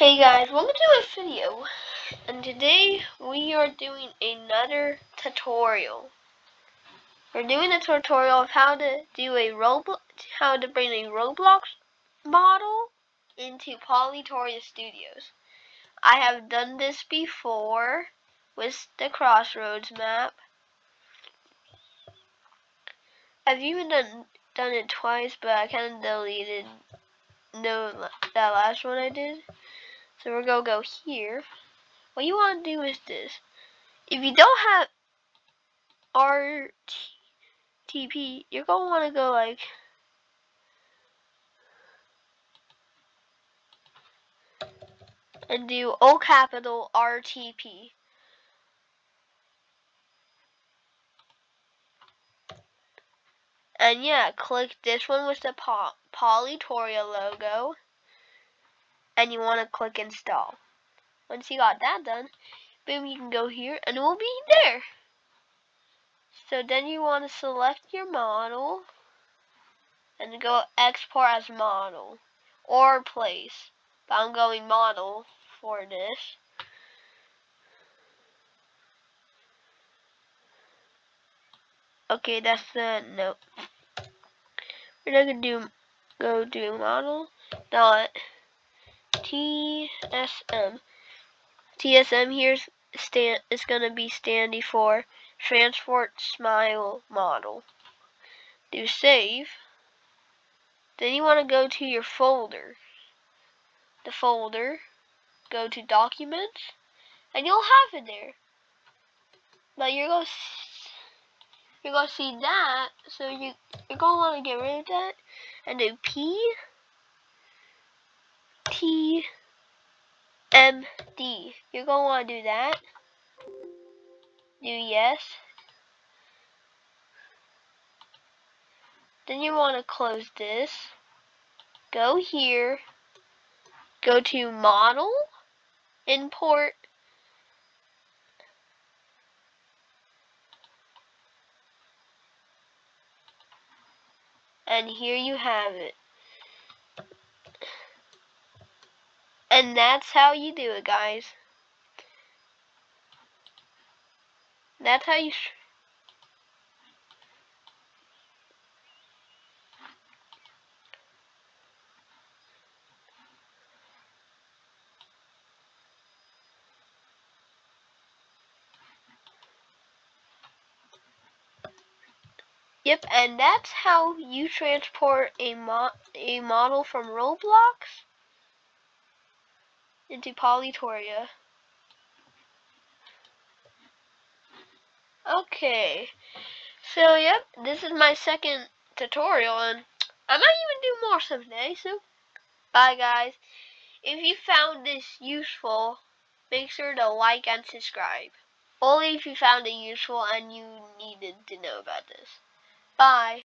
Hey guys, welcome to my video, and today we are doing another tutorial. We're doing a tutorial of how to do how to bring a Roblox model into Polytoria Studios. I have done this before with the Crossroads map. I've even done it twice, but I kind of deleted that last one I did. So we're gonna go here. What you want to do is this. If you don't have RTP, you're going to want to go like and do O capital RTP. And yeah, click this one with the Polytoria logo. And you want to click install. Once you got that done, boom, you can go here and it will be there. So then you want to select your model and go export as model or place. But I'm going model for this. Okay, that's the note. We're gonna go do model dot TSM. TSM here is gonna be standing for Transport Smile Model. Do save. Then you want to go to your folder. The folder. Go to Documents, and you'll have it there. But you're gonna see that, so you're gonna want to get rid of that and do PTMD. You're gonna want to do that. Do yes. Then you want to close this. Go here. Go to Model, Import, and here you have it. And that's how you do it, guys. That's how you Yep, and that's how you transport a model from Roblox into Polytoria. Okay, so yep, this is my second tutorial, and I might even do more someday, so bye guys. If you found this useful, make sure to like and subscribe. Only if you found it useful and you needed to know about this. Bye.